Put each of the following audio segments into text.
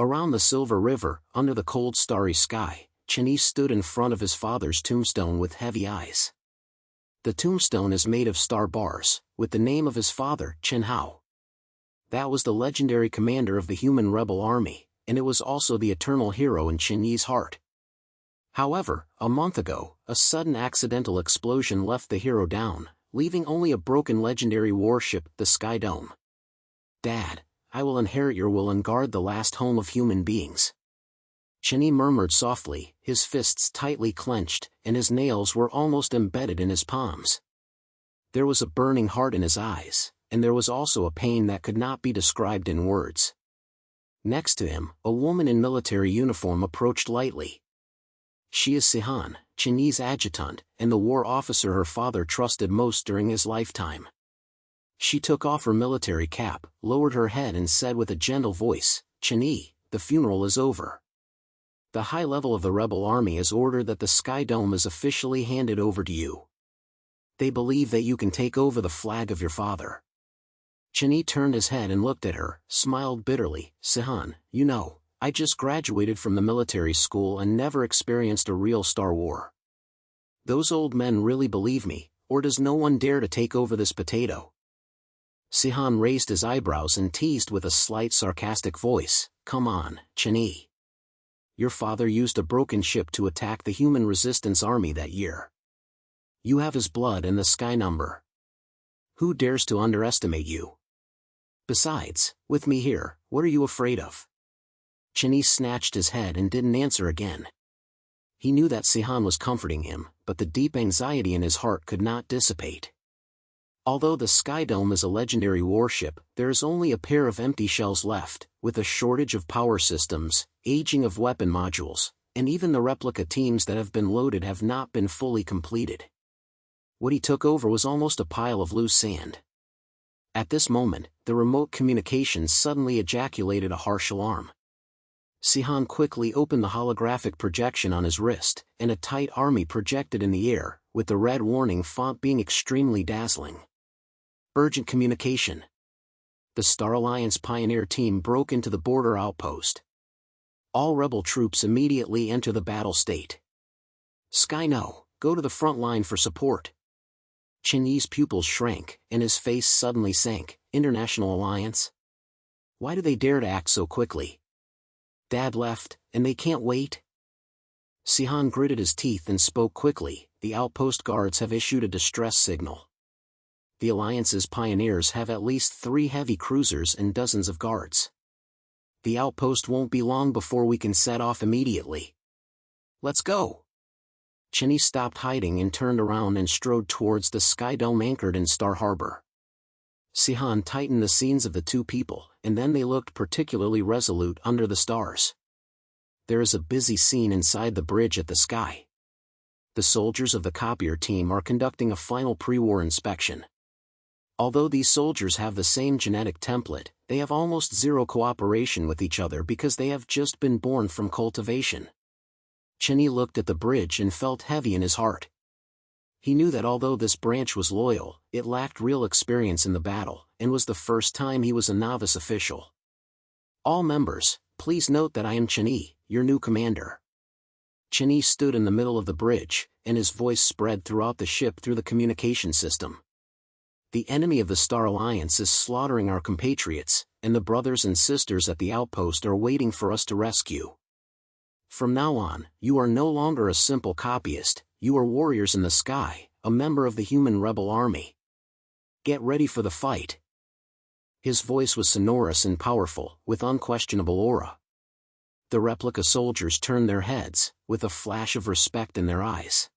Around the Silver River, under the cold starry sky, Chen stood in front of his father's tombstone with heavy eyes. The tombstone is made of star bars, with the name of his father, Chen Hao. That was the legendary commander of the human rebel army, and it was also the eternal hero in Chen Yi's heart. However, a month ago, a sudden accidental explosion left the hero down, leaving only a broken legendary warship, the Sky Dome. Dad, I will inherit your will and guard the last home of human beings. Chen Yi murmured softly, his fists tightly clenched, and his nails were almost embedded in his palms. There was a burning heart in his eyes, and there was also a pain that could not be described in words. Next to him, a woman in military uniform approached lightly. She is Sihan, Chen Yi's adjutant, and the war officer her father trusted most during his lifetime. She took off her military cap, lowered her head and said with a gentle voice, "Chen Yi, the funeral is over. The high level of the rebel army has ordered that the Sky Dome is officially handed over to you. They believe that you can take over the flag of your father." Chen Yi turned his head and looked at her, smiled bitterly. "Sihan, you know, I just graduated from the military school and never experienced a real Star War. Those old men really believe me, or does no one dare to take over this potato?" Sihan raised his eyebrows and teased with a slight sarcastic voice, "Come on, Chen Yi. Your father used a broken ship to attack the human resistance army that year. You have his blood and the Sky number. Who dares to underestimate you? Besides, with me here, what are you afraid of?" Chen Yi snatched his head and didn't answer again. He knew that Sihan was comforting him, but the deep anxiety in his heart could not dissipate. Although the Sky Dome is a legendary warship, there is only a pair of empty shells left, with a shortage of power systems, aging of weapon modules, and even the replica teams that have been loaded have not been fully completed. What he took over was almost a pile of loose sand. At this moment, the remote communications suddenly ejaculated a harsh alarm. Sihan quickly opened the holographic projection on his wrist, and a tight army projected in the air, with the red warning font being extremely dazzling. Urgent communication. The Star Alliance pioneer team broke into the border outpost. All rebel troops immediately enter the battle state. Sky No, go to the front line for support. Chen Yi's pupils shrank, and his face suddenly sank. International Alliance? Why do they dare to act so quickly? Dad left, and they can't wait? Sihan gritted his teeth and spoke quickly. The outpost guards have issued a distress signal. The Alliance's pioneers have at least 3 heavy cruisers and dozens of guards. The outpost won't be long before we can set off immediately. Let's go. Chen Yi stopped hiding and turned around and strode towards the Sky Dome anchored in Star Harbor. Sihan tightened the scenes of the two people, and then they looked particularly resolute under the stars. There is a busy scene inside the bridge at the Sky. The soldiers of the copier team are conducting a final pre-war inspection. Although these soldiers have the same genetic template, they have almost zero cooperation with each other because they have just been born from cultivation. Chen Yi looked at the bridge and felt heavy in his heart. He knew that although this branch was loyal, it lacked real experience in the battle, and was the first time he was a novice official. "All members, please note that I am Chen Yi, your new commander." Chen Yi stood in the middle of the bridge, and his voice spread throughout the ship through the communication system. "The enemy of the Star Alliance is slaughtering our compatriots, and the brothers and sisters at the outpost are waiting for us to rescue. From now on, you are no longer a simple copyist, you are warriors in the sky, a member of the human rebel army. Get ready for the fight." His voice was sonorous and powerful, with unquestionable aura. The replica soldiers turned their heads, with a flash of respect in their eyes.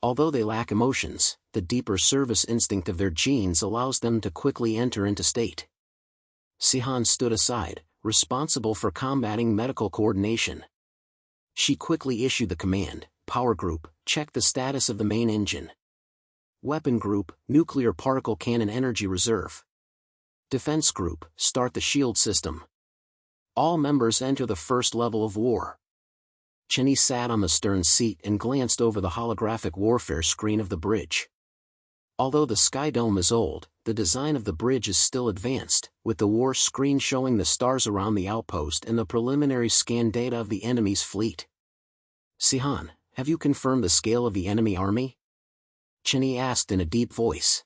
Although they lack emotions, the deeper service instinct of their genes allows them to quickly enter into state. Sihan stood aside, responsible for combating medical coordination. She quickly issued the command, "Power Group, check the status of the main engine. Weapon Group, Nuclear Particle Cannon Energy Reserve. Defense Group, start the shield system. All members enter the first level of war." Chen Yi sat on the stern seat and glanced over the holographic warfare screen of the bridge. Although the Sky Dome is old, the design of the bridge is still advanced, with the war screen showing the stars around the outpost and the preliminary scan data of the enemy's fleet. Sihan, have you confirmed the scale of the enemy army? Cheney asked in a deep voice.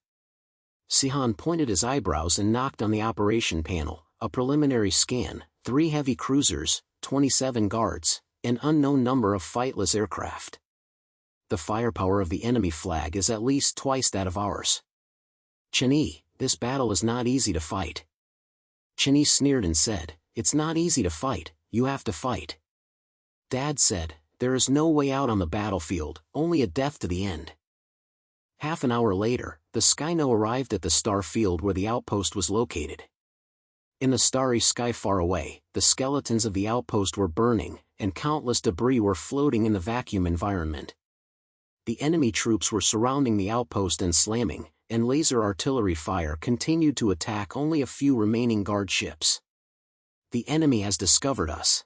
Sihan pointed his eyebrows and knocked on the operation panel. A preliminary scan, 3 heavy cruisers, 27 guards, an unknown number of fightless aircraft. The firepower of the enemy flag is at least twice that of ours. Cheney, this battle is not easy to fight. Cheney sneered and said, it's not easy to fight, you have to fight. Dad said, there is no way out on the battlefield, only a death to the end. Half an hour later, the Skyno arrived at the star field where the outpost was located. In the starry sky far away, the skeletons of the outpost were burning, and countless debris were floating in the vacuum environment. The enemy troops were surrounding the outpost and slamming, and laser artillery fire continued to attack only a few remaining guard ships. The enemy has discovered us.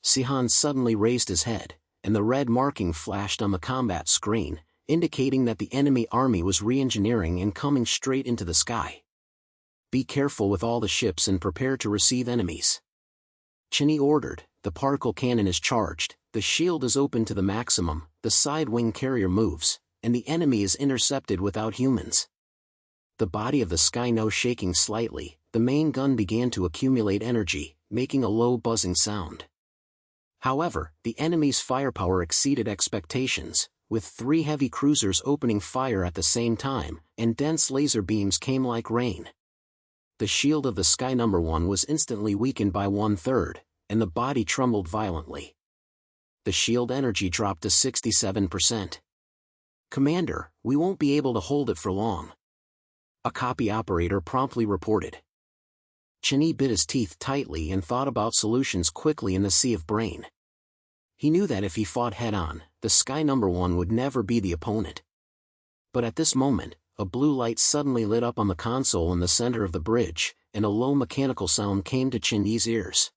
Sihan suddenly raised his head, and the red marking flashed on the combat screen, indicating that the enemy army was re-engineering and coming straight into the sky. Be careful with all the ships and prepare to receive enemies. Cheney ordered, the particle cannon is charged, the shield is open to the maximum, the side wing carrier moves, and the enemy is intercepted without humans. The body of the Skyno shaking slightly, the main gun began to accumulate energy, making a low buzzing sound. However, the enemy's firepower exceeded expectations, with 3 heavy cruisers opening fire at the same time, and dense laser beams came like rain. The shield of the Sky No. 1 was instantly weakened by 1/3, and the body trembled violently. The shield energy dropped to 67%. Commander, we won't be able to hold it for long. A copy operator promptly reported. Cheney bit his teeth tightly and thought about solutions quickly in the sea of brain. He knew that if he fought head-on, the Sky No. 1 would never be the opponent. But at this moment, a blue light suddenly lit up on the console in the center of the bridge, and a low mechanical sound came to Cheney's ears.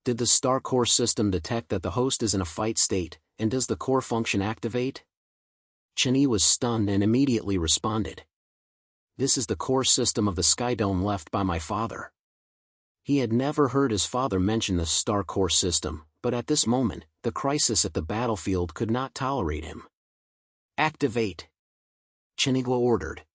Did the star core system detect that the host is in a fight state, and does the core function activate? Cheney was stunned and immediately responded. This is the core system of the Sky Dome left by my father. He had never heard his father mention the star core system, but at this moment, the crisis at the battlefield could not tolerate him. Activate! Chenigua ordered.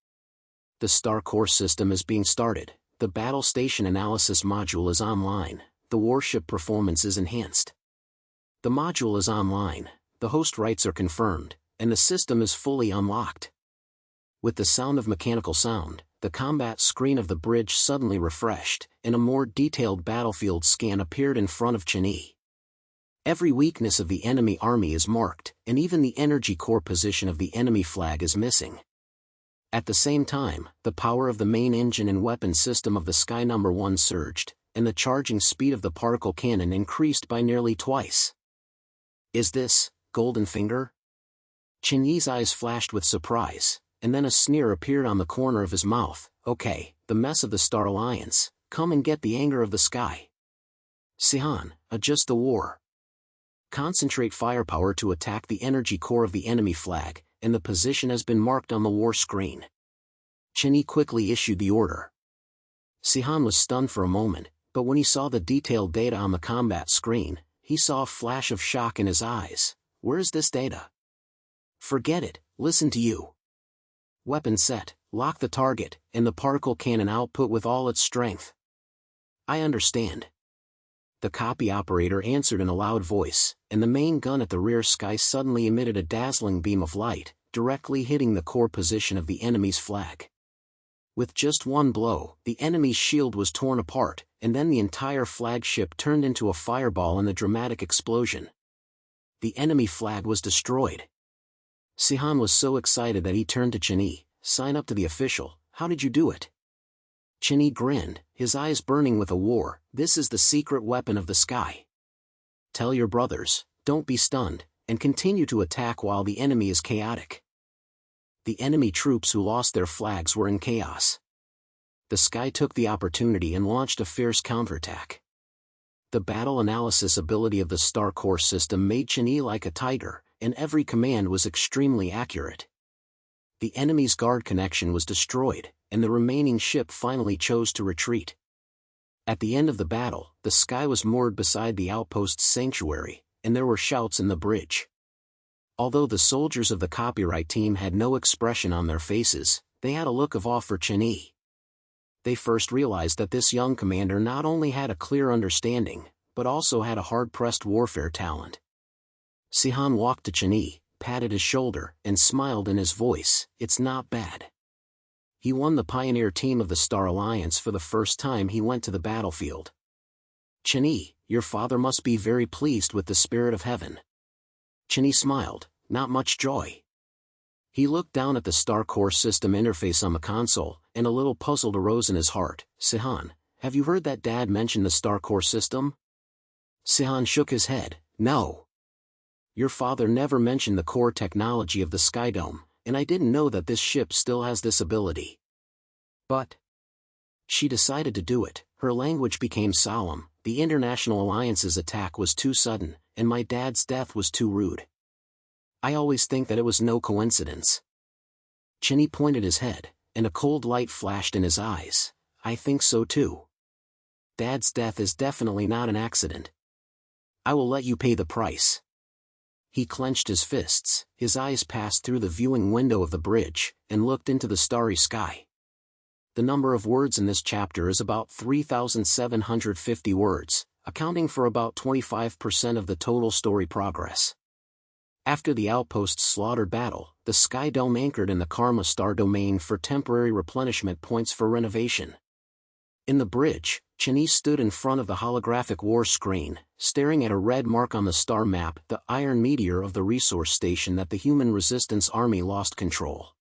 The star core system is being started, the battle station analysis module is online, the warship performance is enhanced. The module is online, the host rights are confirmed, and the system is fully unlocked. With the sound of mechanical sound, the combat screen of the bridge suddenly refreshed, and a more detailed battlefield scan appeared in front of Cheney. Every weakness of the enemy army is marked, and even the energy core position of the enemy flag is missing. At the same time, the power of the main engine and weapon system of the Sky No. 1 surged, and the charging speed of the particle cannon increased by nearly twice. Is this Golden Finger? Cheney's eyes flashed with surprise, and then a sneer appeared on the corner of his mouth. Okay, the mess of the Star Alliance, come and get the anger of the sky. Sihan, adjust the war. Concentrate firepower to attack the energy core of the enemy flag, and the position has been marked on the war screen. Cheney quickly issued the order. Sihan was stunned for a moment, but when he saw the detailed data on the combat screen, he saw a flash of shock in his eyes. Where is this data? Forget it, listen to you. Weapon set, lock the target, and the particle cannon output with all its strength. I understand. The copy operator answered in a loud voice, and the main gun at the rear sky suddenly emitted a dazzling beam of light, directly hitting the core position of the enemy's flag. With just one blow, the enemy's shield was torn apart, and then the entire flagship turned into a fireball in the dramatic explosion. The enemy flag was destroyed. Sihan was so excited that he turned to Cheney. Sign up to the official, how did you do it? Cheney grinned, his eyes burning with a war. This is the secret weapon of the sky. Tell your brothers, don't be stunned, and continue to attack while the enemy is chaotic. The enemy troops who lost their flags were in chaos. The sky took the opportunity and launched a fierce counterattack. The battle analysis ability of the Star Core system made Cheney like a tiger, and every command was extremely accurate. the enemy's guard connection was destroyed, and the remaining ship finally chose to retreat. At the end of the battle, the Sky was moored beside the outpost's sanctuary, and there were shouts in the bridge. Although the soldiers of the copyright team had no expression on their faces, they had a look of awe for Chen-Yi. They first realized that this young commander not only had a clear understanding, but also had a hard-pressed warfare talent. Sihan walked to Chen-Yi, patted his shoulder, and smiled in his voice. "It's not bad." He won the pioneer team of the Star Alliance for the first time he went to the battlefield. "Chen-Yi, your father must be very pleased with the spirit of heaven." Chen-Yi smiled, not much joy. He looked down at the Star Core system interface on the console, and a little puzzle arose in his heart. "Sihan, have you heard that Dad mention the Star Core system?" Sihan shook his head. "No. Your father never mentioned the core technology of the Skydome, and I didn't know that this ship still has this ability." "But..." She decided to do it. Her language became solemn. "The International Alliance's attack was too sudden, and my dad's death was too rude. I always think that it was no coincidence." Chen-Yi pointed his head, and a cold light flashed in his eyes. "I think so too. Dad's death is definitely not an accident. I will let you pay the price." He clenched his fists, his eyes passed through the viewing window of the bridge, and looked into the starry sky. The number of words in this chapter is about 3,750 words, accounting for about 25% of the total story progress. After the outpost's slaughtered battle, the Sky Dome anchored in the Karma Star domain for temporary replenishment points for renovation. In the bridge, Chen-Yi stood in front of the holographic war screen, staring at a red mark on the star map, the iron meteor of the resource station that the human resistance army lost control.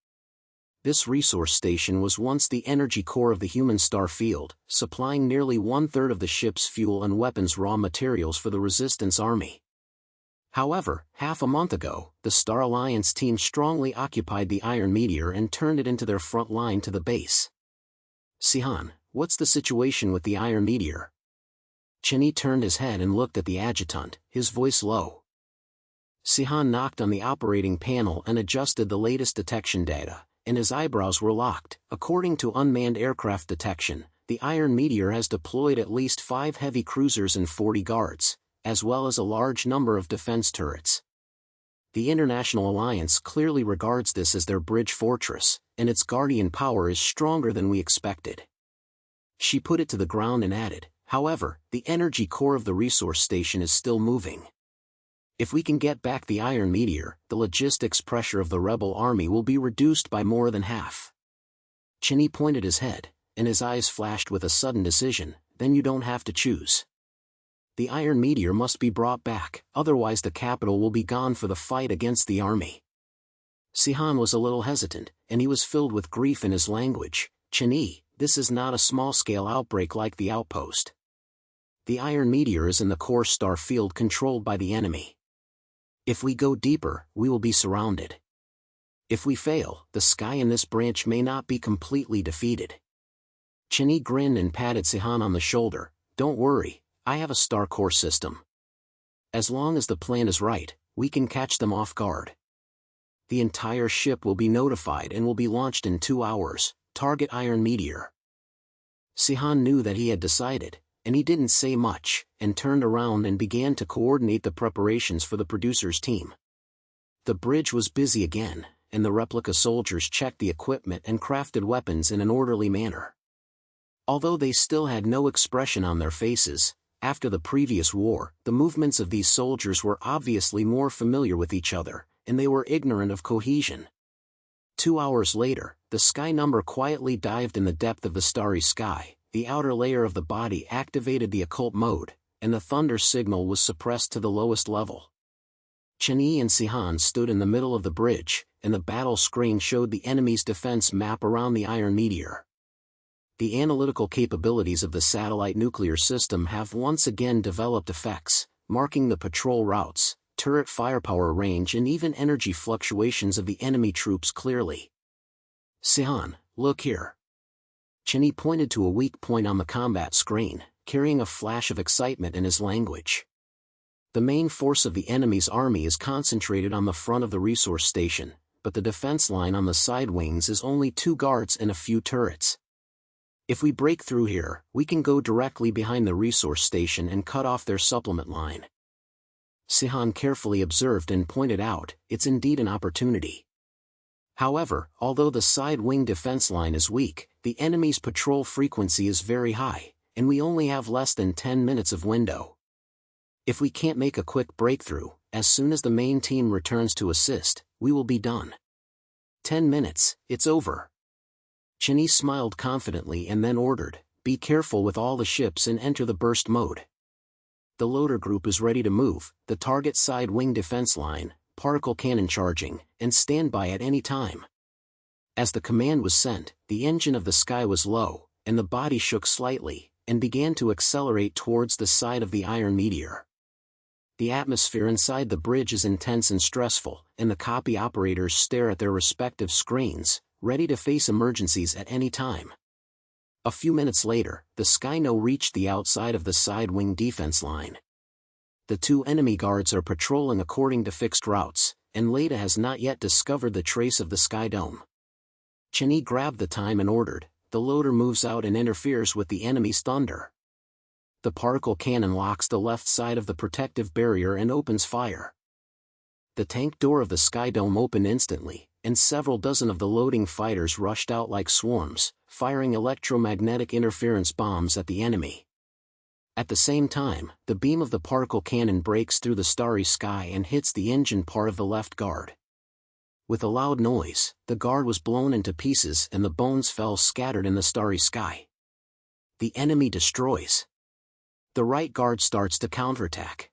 This resource station was once the energy core of the human star field, supplying nearly one-third of the ship's fuel and weapons raw materials for the resistance army. However, half a month ago, the Star Alliance team strongly occupied the iron meteor and turned it into their front line to the base. "Sihan, what's the situation with the iron meteor?" Chen-Yi turned his head and looked at the adjutant, his voice low. Sihan knocked on the operating panel and adjusted the latest detection data, and his eyebrows were locked. "According to unmanned aircraft detection, the iron meteor has deployed at least 5 heavy cruisers and 40 guards, as well as a large number of defense turrets. The International Alliance clearly regards this as their bridge fortress, and its guardian power is stronger than we expected." She put it to the ground and added, "However, the energy core of the resource station is still moving. If we can get back the iron meteor, the logistics pressure of the rebel army will be reduced by more than half." Chen-Yi pointed his head, and his eyes flashed with a sudden decision. "Then you don't have to choose. The iron meteor must be brought back, otherwise the capital will be gone for the fight against the army." Sihan was a little hesitant, and he was filled with grief in his language. "Chen-Yi, this is not a small-scale outbreak like the outpost. The iron meteor is in the core star field controlled by the enemy. If we go deeper, we will be surrounded. If we fail, the Sky in this branch may not be completely defeated." Chen-Yi grinned and patted Sihan on the shoulder. "Don't worry, I have a Star Core system. As long as the plan is right, we can catch them off guard. The entire ship will be notified and will be launched in 2 hours. Target iron meteor." Sihan knew that he had decided, and he didn't say much, and turned around and began to coordinate the preparations for the producer's team. The bridge was busy again, and the replica soldiers checked the equipment and crafted weapons in an orderly manner. Although they still had no expression on their faces, after the previous war, the movements of these soldiers were obviously more familiar with each other, and they were ignorant of cohesion. 2 hours later, the Sky number quietly dived in the depth of the starry sky, the outer layer of the body activated the occult mode, and the thunder signal was suppressed to the lowest level. Chen-Yi and Sihan stood in the middle of the bridge, and the battle screen showed the enemy's defense map around the iron meteor. The analytical capabilities of the satellite nuclear system have once again developed effects, marking the patrol routes, turret firepower range and even energy fluctuations of the enemy troops clearly. "Sihan, look here." Chen-Yi pointed to a weak point on the combat screen, carrying a flash of excitement in his language. "The main force of the enemy's army is concentrated on the front of the resource station, but the defense line on the side wings is only 2 guards and a few turrets. If we break through here, we can go directly behind the resource station and cut off their supplement line. Sihan carefully observed and pointed out, it's indeed an opportunity. However, although the side wing defense line is weak, the enemy's patrol frequency is very high, and we only have less than 10 minutes of window. If we can't make a quick breakthrough, as soon as the main team returns to assist, we will be done. 10 minutes, it's over. Cheney smiled confidently and then ordered, be careful with all the ships and enter the burst mode. The loader group is ready to move, the target side wing defense line, particle cannon charging, and stand by at any time. As the command was sent, the engine of the sky was low, and the body shook slightly, and began to accelerate towards the side of the iron meteor. The atmosphere inside the bridge is intense and stressful, and the copy operators stare at their respective screens, ready to face emergencies at any time. A few minutes later, the Skyno reached the outside of the side wing defense line. The 2 enemy guards are patrolling according to fixed routes, and Leda has not yet discovered the trace of the Sky Dome. Cheney grabbed the time and ordered, the loader moves out and interferes with the enemy's thunder. The particle cannon locks the left side of the protective barrier and opens fire. The tank door of the Sky Dome opened instantly, and several dozen of the loading fighters rushed out like swarms, firing electromagnetic interference bombs at the enemy. At the same time, the beam of the particle cannon breaks through the starry sky and hits the engine part of the left guard. With a loud noise, the guard was blown into pieces and the bones fell scattered in the starry sky. The enemy destroys. The right guard starts to counterattack.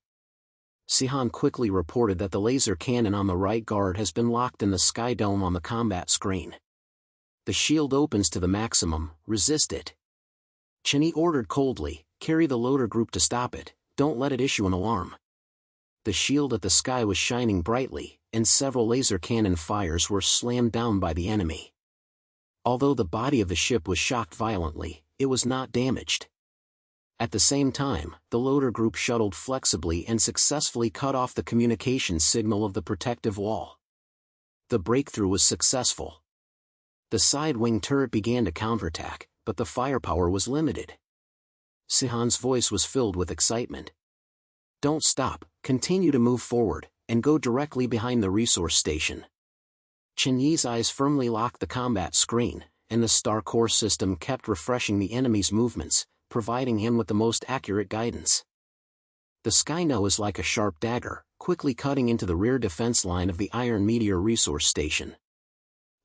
Sihan quickly reported that the laser cannon on the right guard has been locked in the Sky Dome on the combat screen. The shield opens to the maximum, resist it. Cheney ordered coldly, carry the loader group to stop it, don't let it issue an alarm. The shield at the sky was shining brightly, and several laser cannon fires were slammed down by the enemy. Although the body of the ship was shocked violently, it was not damaged. At the same time, the loader group shuttled flexibly and successfully cut off the communications signal of the protective wall. The breakthrough was successful. The side wing turret began to counterattack, but the firepower was limited. Sihan's voice was filled with excitement. Don't stop, continue to move forward, and go directly behind the resource station. Cheney's eyes firmly locked the combat screen, and the Star Core system kept refreshing the enemy's movements, providing him with the most accurate guidance. The Skyno is like a sharp dagger, quickly cutting into the rear defense line of the Iron Meteor resource station.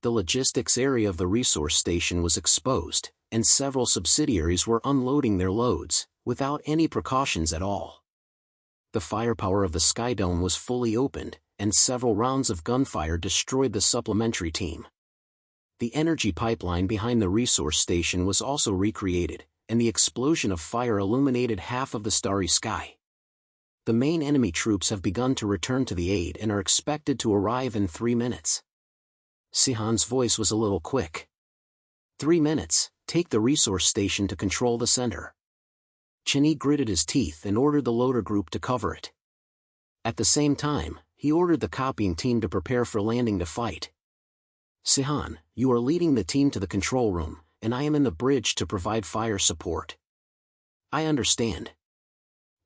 The logistics area of the resource station was exposed, and several subsidiaries were unloading their loads, without any precautions at all. The firepower of the Sky Dome was fully opened, and several rounds of gunfire destroyed the supplementary team. The energy pipeline behind the resource station was also recreated, and the explosion of fire illuminated half of the starry sky. The main enemy troops have begun to return to the aid and are expected to arrive in 3 minutes. Sihan's voice was a little quick. 3 minutes, take the resource station to control the center. Cheney gritted his teeth and ordered the loader group to cover it. At the same time, he ordered the copying team to prepare for landing to fight. Sihan, you are leading the team to the control room, and I am in the bridge to provide fire support. I understand.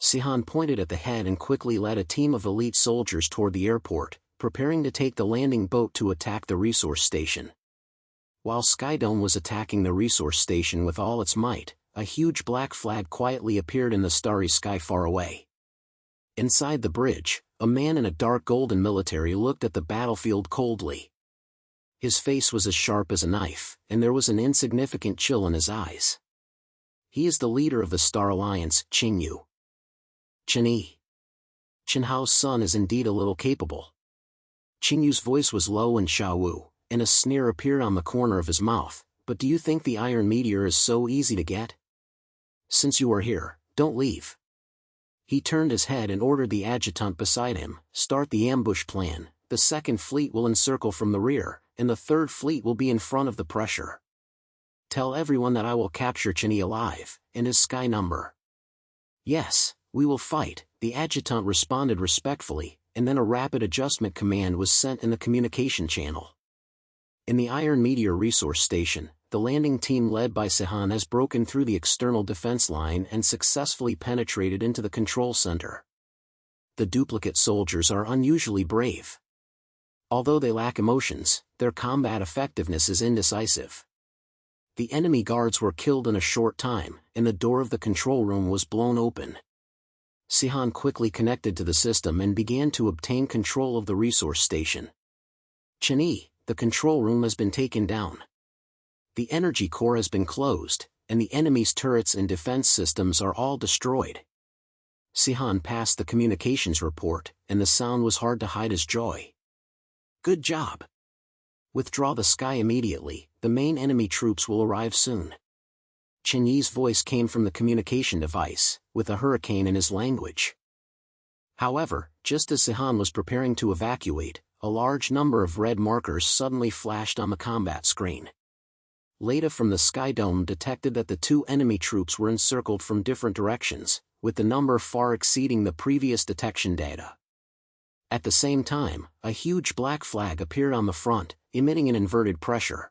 Sihan pointed at the head and quickly led a team of elite soldiers toward the airport, preparing to take the landing boat to attack the resource station. While Skydome was attacking the resource station with all its might, a huge black flag quietly appeared in the starry sky far away. Inside the bridge, a man in a dark golden military looked at the battlefield coldly. His face was as sharp as a knife, and there was an insignificant chill in his eyes. He is the leader of the Star Alliance, Qingyu. Chenyi. Chen Hao's son is indeed a little capable. Qingyu's voice was low and Xiaowu, and a sneer appeared on the corner of his mouth. But do you think the Iron Meteor is so easy to get? Since you are here, don't leave. He turned his head and ordered the adjutant beside him, start the ambush plan. The second fleet will encircle from the rear, and the third fleet will be in front of the pressure. Tell everyone that I will capture Chenyi alive, and his sky number. Yes, we will fight, the adjutant responded respectfully, and then a rapid adjustment command was sent in the communication channel. In the Iron Meteor Resource Station, the landing team led by Sihan has broken through the external defense line and successfully penetrated into the control center. The duplicate soldiers are unusually brave. Although they lack emotions, their combat effectiveness is indecisive. The enemy guards were killed in a short time, and the door of the control room was blown open. Sihan quickly connected to the system and began to obtain control of the resource station. Chani, the control room has been taken down. The energy core has been closed, and the enemy's turrets and defense systems are all destroyed. Sihan passed the communications report, and the sound was hard to hide his joy. Good job. Withdraw the sky immediately, the main enemy troops will arrive soon. Chenyi's voice came from the communication device, with a hurricane in his language. However, just as Sihan was preparing to evacuate, a large number of red markers suddenly flashed on the combat screen. Data from the Sky Dome detected that the two enemy troops were encircled from different directions, with the number far exceeding the previous detection data. At the same time, a huge black flag appeared on the front, emitting an inverted pressure.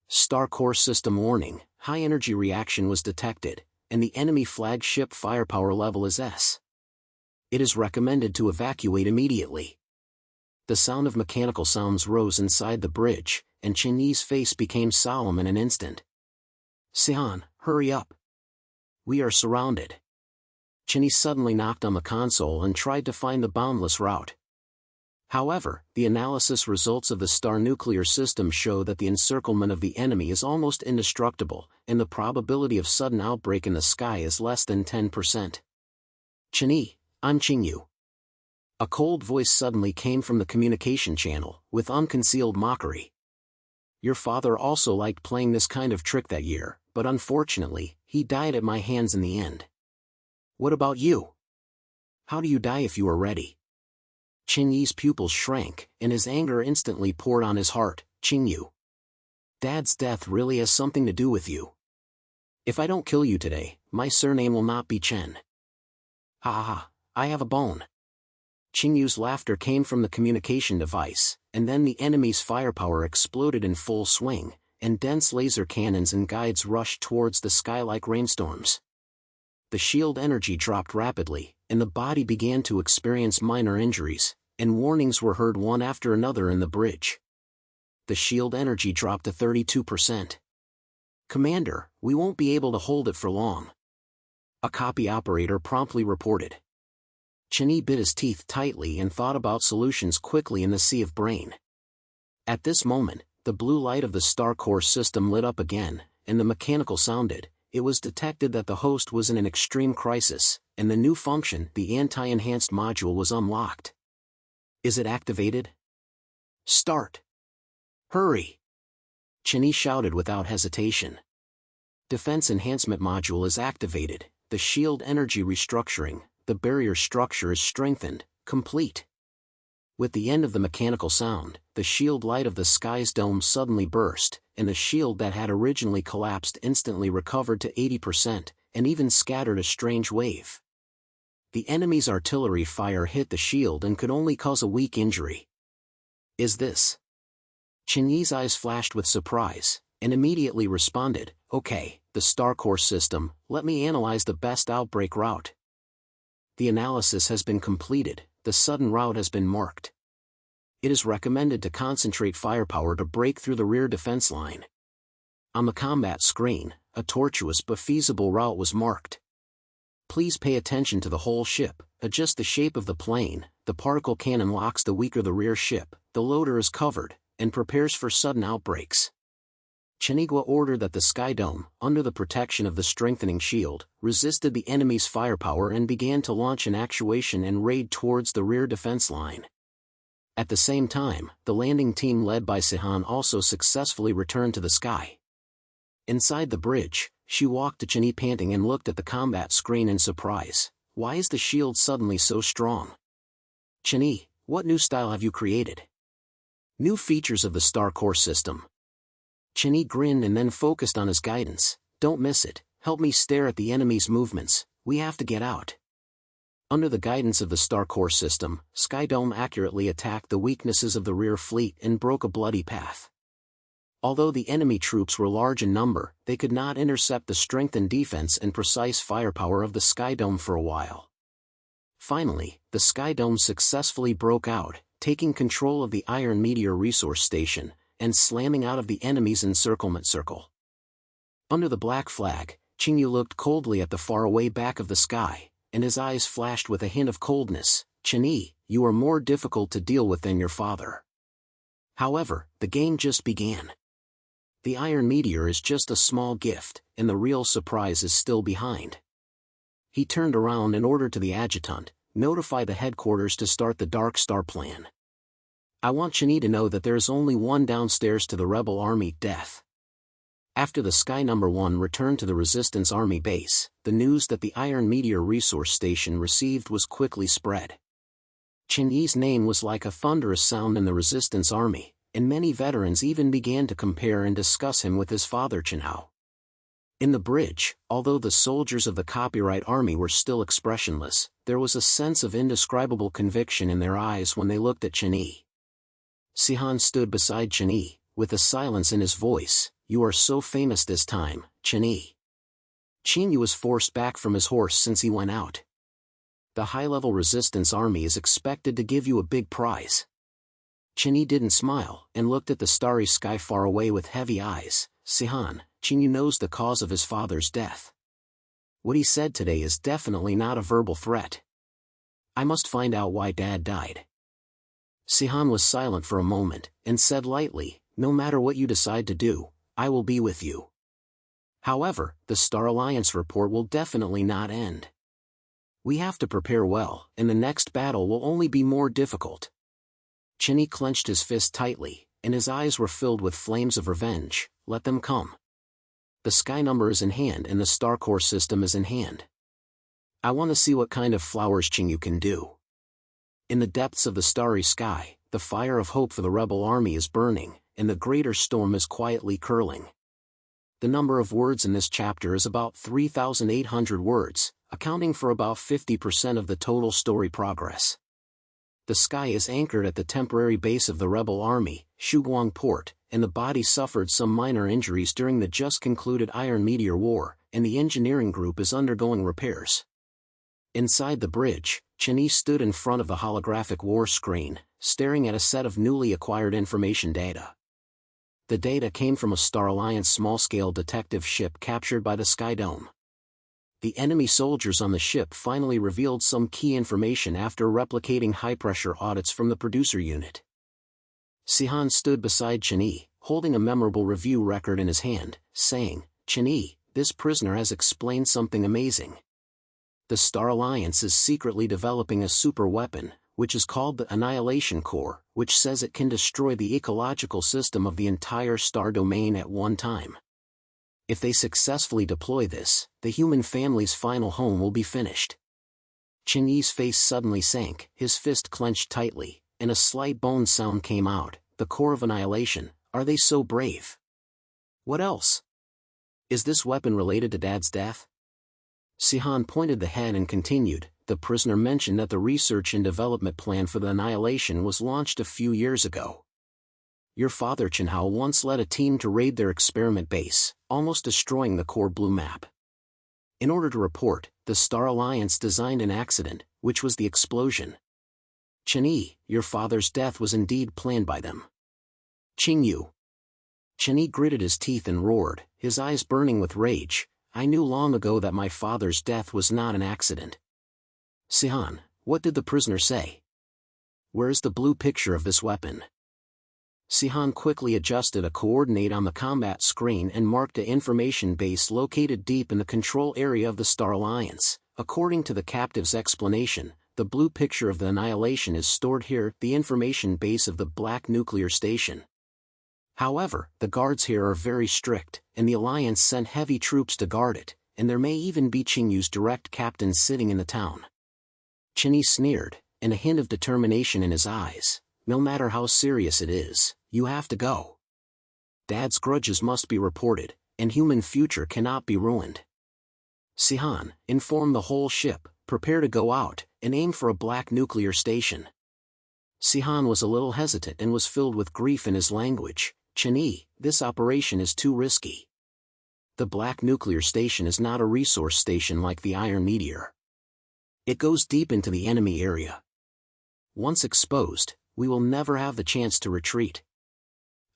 Star Core System warning, high energy reaction was detected, and the enemy flagship firepower level is S. It is recommended to evacuate immediately. The sound of mechanical sounds rose inside the bridge, and Chenyi's face became solemn in an instant. Sihan, hurry up. We are surrounded. Chenyi suddenly knocked on the console and tried to find the boundless route. However, the analysis results of the star nuclear system show that the encirclement of the enemy is almost indestructible, and the probability of sudden outbreak in the sky is less than 10%. Chenyi, I'm Qingyu. A cold voice suddenly came from the communication channel, with unconcealed mockery. Your father also liked playing this kind of trick that year, but unfortunately, he died at my hands in the end. What about you? How do you die if you are ready? Chenyi's pupils shrank, and his anger instantly poured on his heart. Qingyu. Dad's death really has something to do with you. If I don't kill you today, my surname will not be Chen. Ha ha ha, I have a bone. Qingyu's laughter came from the communication device, and then the enemy's firepower exploded in full swing, and dense laser cannons and guides rushed towards the sky like rainstorms. The shield energy dropped rapidly, and the body began to experience minor injuries, and warnings were heard one after another in the bridge. The shield energy dropped to 32%. Commander, we won't be able to hold it for long. A copy operator promptly reported. Chenyi bit his teeth tightly and thought about solutions quickly in the sea of brain. At this moment, the blue light of the Star Core system lit up again, and the mechanical sounded. It was detected that the host was in an extreme crisis, and the new function, the anti-enhanced module, was unlocked. Is it activated? Start. Hurry! Chenyi shouted without hesitation. Defense enhancement module is activated, the shield energy restructuring, the barrier structure is strengthened, complete. With the end of the mechanical sound, the shield light of the sky's dome suddenly burst, and the shield that had originally collapsed instantly recovered to 80%, and even scattered a strange wave. The enemy's artillery fire hit the shield and could only cause a weak injury. Is this? Chenyi's eyes flashed with surprise, and immediately responded, okay, the Star Core system, let me analyze the best outbreak route. The analysis has been completed, the sudden route has been marked. It is recommended to concentrate firepower to break through the rear defense line. On the combat screen, a tortuous but feasible route was marked. Please pay attention to the whole ship, adjust the shape of the plane, the particle cannon locks the weaker the rear ship, the loader is covered, and prepares for sudden outbreaks. Chenyi ordered that the Sky Dome, under the protection of the strengthening shield, resisted the enemy's firepower and began to launch an actuation and raid towards the rear defense line. At the same time, the landing team led by Sihan also successfully returned to the sky. Inside the bridge, she walked to Chenyi panting and looked at the combat screen in surprise. Why is the shield suddenly so strong? Chenyi, what new style have you created? New features of the Star Core system. Chenyi grinned and then focused on his guidance. Don't miss it, help me stare at the enemy's movements, we have to get out. Under the guidance of the Star Core system, Skydome accurately attacked the weaknesses of the rear fleet and broke a bloody path. Although the enemy troops were large in number, they could not intercept the strengthened defense and precise firepower of the Skydome for a while. Finally, the Skydome successfully broke out, taking control of the Iron Meteor resource station, and slamming out of the enemy's encirclement circle. Under the black flag, Qingyu looked coldly at the faraway back of the sky, and his eyes flashed with a hint of coldness. "Chen-Yi, you are more difficult to deal with than your father." However, the game just began. The Iron Meteor is just a small gift, and the real surprise is still behind. He turned around and ordered to the adjutant, "Notify the headquarters to start the Dark Star plan. I want Chen-Yi to know that there is only one downstairs to the rebel army, death." After the Sky No. 1 returned to the Resistance Army base, the news that the Iron Meteor resource station received was quickly spread. Chen-Yi's name was like a thunderous sound in the Resistance Army, and many veterans even began to compare and discuss him with his father Chen Hao. In the bridge, although the soldiers of the Copyright Army were still expressionless, there was a sense of indescribable conviction in their eyes when they looked at Chen-Yi. Sihan stood beside Chen-Yi, with a silence in his voice. "You are so famous this time, Chen-Yi." Qingyu was forced back from his horse since he went out. "The high-level Resistance Army is expected to give you a big prize." Chen-Yi didn't smile, and looked at the starry sky far away with heavy eyes. "Sihan, Qingyu knows the cause of his father's death. What he said today is definitely not a verbal threat. I must find out why Dad died." Sihan was silent for a moment, and said lightly, "No matter what you decide to do, I will be with you. However, the Star Alliance report will definitely not end. We have to prepare well, and the next battle will only be more difficult." Chen-Yi clenched his fist tightly, and his eyes were filled with flames of revenge. "Let them come. The Sky number is in hand and the Star Core system is in hand. I want to see what kind of flowers Qingyu can do." In the depths of the starry sky, the fire of hope for the rebel army is burning, and the greater storm is quietly curling. The number of words in this chapter is about 3,800 words, accounting for about 50% of the total story progress. The Sky is anchored at the temporary base of the rebel army, Shuguang Port, and the body suffered some minor injuries during the just concluded Iron Meteor War, and the engineering group is undergoing repairs. Inside the bridge, Chen-Yi stood in front of the holographic war screen, staring at a set of newly acquired information data. The data came from a Star Alliance small-scale detective ship captured by the Skydome. The enemy soldiers on the ship finally revealed some key information after replicating high-pressure audits from the producer unit. Sihan stood beside Chen-Yi, holding a memorable review record in his hand, saying, "Chen-Yi, this prisoner has explained something amazing. The Star Alliance is secretly developing a super weapon, which is called the Annihilation Core, which says it can destroy the ecological system of the entire star domain at one time. If they successfully deploy this, the human family's final home will be finished." Chen-Yi's face suddenly sank, his fist clenched tightly, and a slight bone sound came out. "The core of annihilation, are they so brave? What else? Is this weapon related to Dad's death?" Sihan pointed the head and continued, "The prisoner mentioned that the research and development plan for the annihilation was launched a few years ago. Your father Chen Hao once led a team to raid their experiment base, almost destroying the core blue map. In order to report, the Star Alliance designed an accident, which was the explosion. Chen-Yi, your father's death was indeed planned by them." "Qingyu." Chen-Yi gritted his teeth and roared, his eyes burning with rage, "I knew long ago that my father's death was not an accident." "Sihan, what did the prisoner say? Where is the blue picture of this weapon?" Sihan quickly adjusted a coordinate on the combat screen and marked an information base located deep in the control area of the Star Alliance. According to the captive's explanation, the blue picture of the annihilation is stored here, the information base of the Black Nuclear Station. However, the guards here are very strict, and the Alliance sent heavy troops to guard it, and there may even be Qingyu's direct captains sitting in the town. Chen-Yi sneered, and a hint of determination in his eyes. "No matter how serious it is, you have to go. Dad's grudges must be reported, and human future cannot be ruined. Sihan, inform the whole ship, prepare to go out, and aim for a black nuclear station. Sihan was a little hesitant and was filled with grief in his language. Chinee, this operation is too risky. The black nuclear station is not a resource station like the Iron Meteor. It goes deep into the enemy area. Once exposed, we will never have the chance to retreat.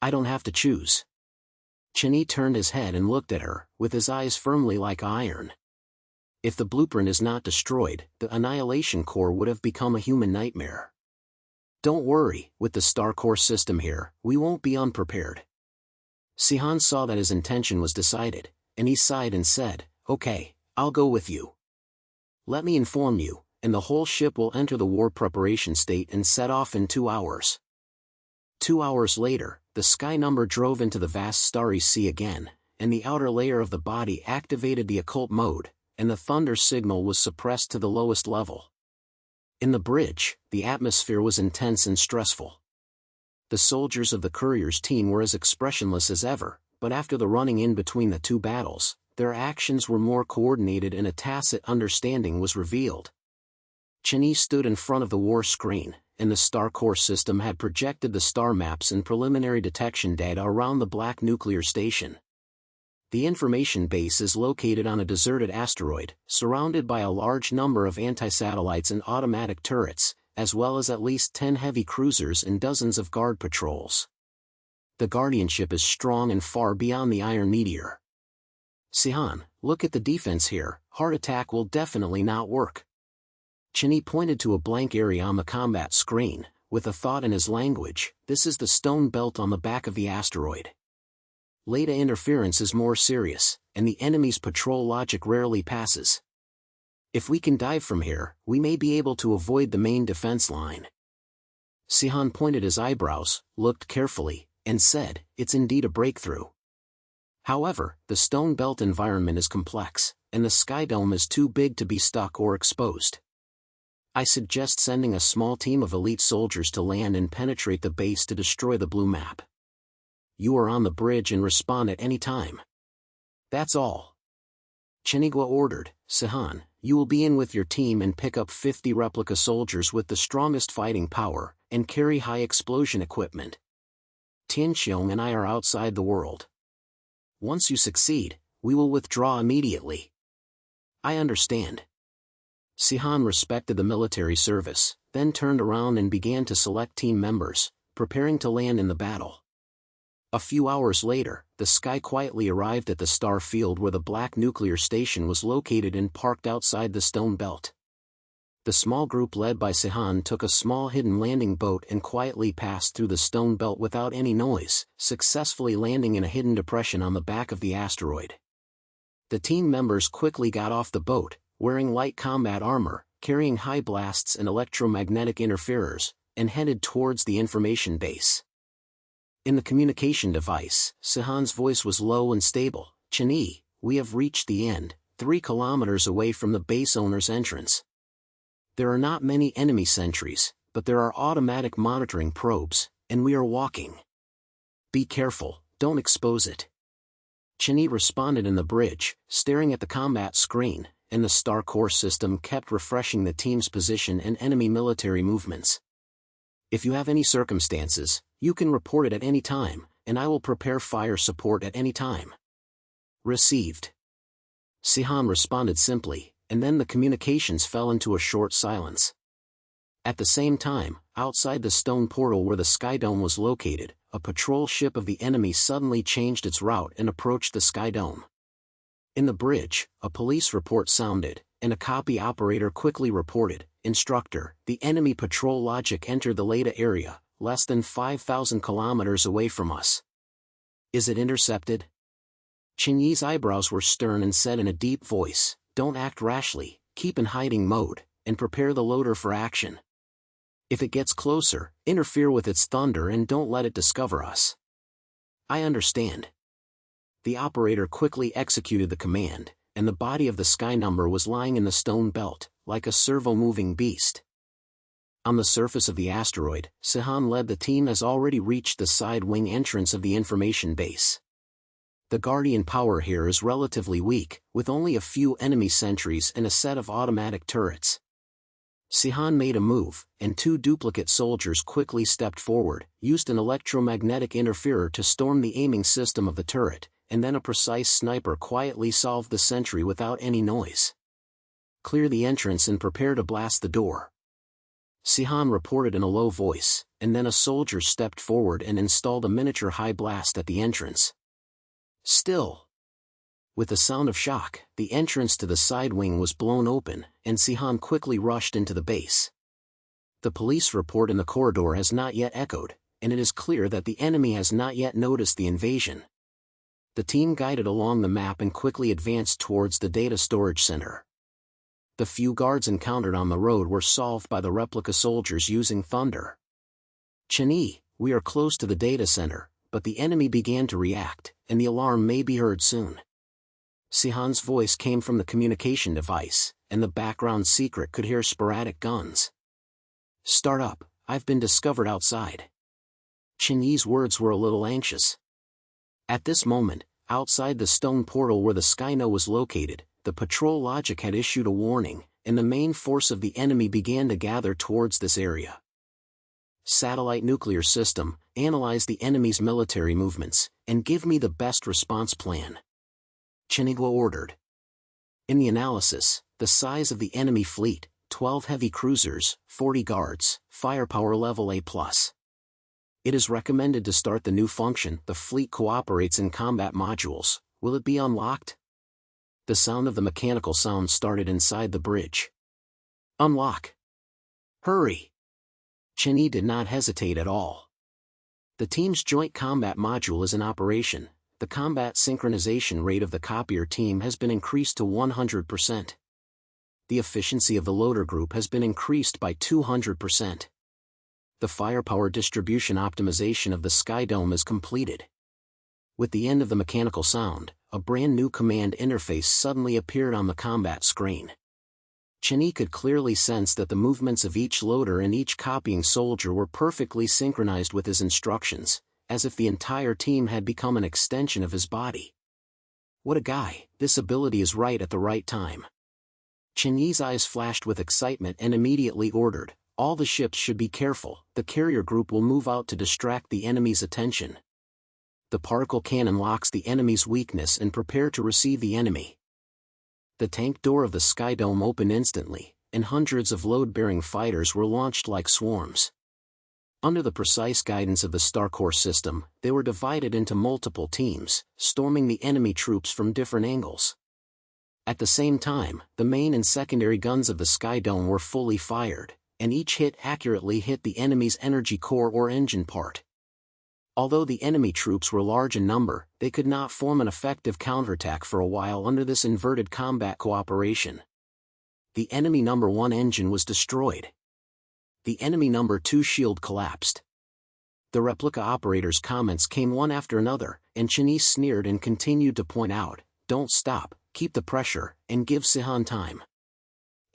I don't have to choose. Chinee turned his head and looked at her, with his eyes firmly like iron. If the blueprint is not destroyed, the Annihilation Core would have become a human nightmare. Don't worry, with the Star Core system here, we won't be unprepared. Sihan saw that his intention was decided, and he sighed and said, okay, I'll go with you. Let me inform you, and the whole ship will enter the war preparation state and set off in 2 hours. 2 hours later, the Sky Number drove into the vast starry sea again, and the outer layer of the body activated the occult mode, and the thunder signal was suppressed to the lowest level. In the bridge, the atmosphere was intense and stressful. The soldiers of the courier's team were as expressionless as ever, but after the running in between the two battles, their actions were more coordinated and a tacit understanding was revealed. Chinee stood in front of the war screen, and the Star Core system had projected the star maps and preliminary detection data around the black nuclear station. The information base is located on a deserted asteroid, surrounded by a large number of anti-satellites and automatic turrets, as well as at least 10 heavy cruisers and dozens of guard patrols. The guardianship is strong and far beyond the Iron Meteor. Sihan, look at the defense here, heart attack will definitely not work. Chinee pointed to a blank area on the combat screen, with a thought in his language, this is the stone belt on the back of the asteroid. Leda interference is more serious, and the enemy's patrol logic rarely passes. If we can dive from here, we may be able to avoid the main defense line. Sihan pointed his eyebrows, looked carefully, and said, it's indeed a breakthrough. However, the stone belt environment is complex, and the sky dome is too big to be stuck or exposed. I suggest sending a small team of elite soldiers to land and penetrate the base to destroy the blue map. You are on the bridge and respond at any time. That's all. Chinigua ordered, Sihan, you will be in with your team and pick up 50 replica soldiers with the strongest fighting power, and carry high explosion equipment. Tianxiong and I are outside the world. Once you succeed, we will withdraw immediately. I understand. Sihan respected the military service, then turned around and began to select team members, preparing to land in the battle. A few hours later, the Sky quietly arrived at the star field where the black nuclear station was located and parked outside the stone belt. The small group led by Sihan took a small hidden landing boat and quietly passed through the stone belt without any noise, successfully landing in a hidden depression on the back of the asteroid. The team members quickly got off the boat, wearing light combat armor, carrying high blasts and electromagnetic interferers, and headed towards the information base. In the communication device, Sihan's voice was low and stable. Chinee, we have reached the end, 3 kilometers away from the base owner's entrance. There are not many enemy sentries, but there are automatic monitoring probes, and we are walking. Be careful, don't expose it. Chinee responded in the bridge, staring at the combat screen, and the Star Core system kept refreshing the team's position and enemy military movements. If you have any circumstances, you can report it at any time, and I will prepare fire support at any time. Received. Sihan responded simply, and then the communications fell into a short silence. At the same time, outside the stone portal where the Sky Dome was located, a patrol ship of the enemy suddenly changed its route and approached the Sky Dome. In the bridge, a police report sounded, and a copy operator quickly reported, Instructor, the enemy patrol logic entered the Leda area, less than 5,000 kilometers away from us. Is it intercepted? Chinyee's eyebrows were stern and said in a deep voice, don't act rashly, keep in hiding mode, and prepare the loader for action. If it gets closer, interfere with its thunder and don't let it discover us. I understand. The operator quickly executed the command, and the body of the Sky Number was lying in the stone belt, like a servo-moving beast. On the surface of the asteroid, Sihan led the team as already reached the side wing entrance of the information base. The Guardian power here is relatively weak, with only a few enemy sentries and a set of automatic turrets. Sihan made a move, and two duplicate soldiers quickly stepped forward, used an electromagnetic interferer to storm the aiming system of the turret, and then a precise sniper quietly solved the sentry without any noise. Clear the entrance and prepare to blast the door, Sihan reported in a low voice, and then a soldier stepped forward and installed a miniature high blast at the entrance. Still, with a sound of shock, the entrance to the side wing was blown open, and Sihan quickly rushed into the base. The police report in the corridor has not yet echoed, and it is clear that the enemy has not yet noticed the invasion. The team guided along the map and quickly advanced towards the data storage center. The few guards encountered on the road were solved by the replica soldiers using thunder. Chen-Yi, we are close to the data center, but the enemy began to react, and the alarm may be heard soon. Sihan's voice came from the communication device, and the background secret could hear sporadic guns. Start up, I've been discovered outside. Chen-Yi's words were a little anxious. At this moment, outside the stone portal where the Skyno was located, the patrol logic had issued a warning, and the main force of the enemy began to gather towards this area. Satellite nuclear system, analyze the enemy's military movements, and give me the best response plan, Chinigua ordered. In the analysis, the size of the enemy fleet, 12 heavy cruisers, 40 guards, firepower level A+. It is recommended to start the new function, the fleet cooperates in combat modules. Will it be unlocked? The sound of the mechanical sound started inside the bridge. Unlock. Hurry. Chen-Yi did not hesitate at all. The team's joint combat module is in operation. The combat synchronization rate of the copier team has been increased to 100%. The efficiency of the loader group has been increased by 200%. The firepower distribution optimization of the Sky Dome is completed. With the end of the mechanical sound, a brand new command interface suddenly appeared on the combat screen. Chen-Yi could clearly sense that the movements of each loader and each copying soldier were perfectly synchronized with his instructions, as if the entire team had become an extension of his body. What a guy, this ability is right at the right time. Chen-Yi's eyes flashed with excitement and immediately ordered, all the ships should be careful, the carrier group will move out to distract the enemy's attention. The particle cannon locks the enemy's weakness and prepare to receive the enemy. The tank door of the Sky Dome opened instantly, and hundreds of load-bearing fighters were launched like swarms. Under the precise guidance of the Starcore system, they were divided into multiple teams, storming the enemy troops from different angles. At the same time, the main and secondary guns of the Sky Dome were fully fired, and each hit accurately hit the enemy's energy core or engine part. Although the enemy troops were large in number, they could not form an effective counterattack for a while under this inverted combat cooperation. The enemy number 1 engine was destroyed. The enemy number 2 shield collapsed. The replica operator's comments came one after another, and Chen-Yi sneered and continued to point out, don't stop, keep the pressure, and give Sihan time.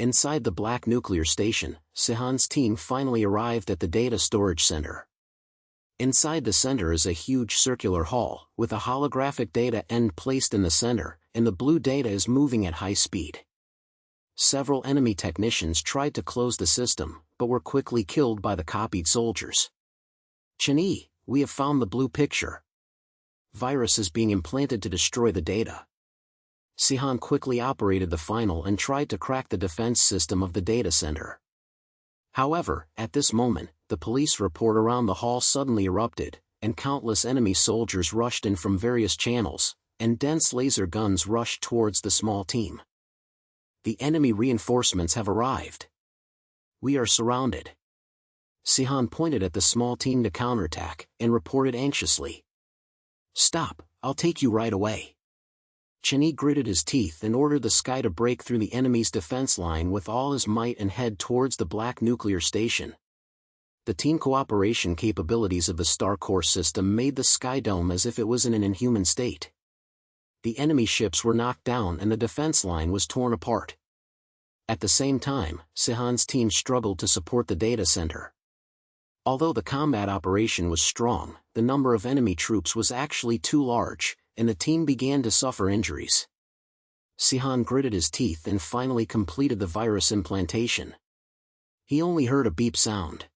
Inside the black nuclear station, Sihan's team finally arrived at the data storage center. Inside the center is a huge circular hall, with a holographic data end placed in the center, and the blue data is moving at high speed. Several enemy technicians tried to close the system, but were quickly killed by the copied soldiers. Chen-Yi, we have found the blue picture. Virus is being implanted to destroy the data. Sihan quickly operated the final and tried to crack the defense system of the data center. However, at this moment, the police report around the hall suddenly erupted, and countless enemy soldiers rushed in from various channels, and dense laser guns rushed towards the small team. The enemy reinforcements have arrived. We are surrounded. Sihan pointed at the small team to counterattack, and reported anxiously. Stop, I'll take you right away. Chen-Yi gritted his teeth and ordered the Sky to break through the enemy's defense line with all his might and head towards the black nuclear station. The team cooperation capabilities of the Starcore system made the Sky Dome as if it was in an inhuman state. The enemy ships were knocked down and the defense line was torn apart. At the same time, Sihan's team struggled to support the data center. Although the combat operation was strong, the number of enemy troops was actually too large, and the team began to suffer injuries. Sihan gritted his teeth and finally completed the virus implantation. He only heard a beep sound.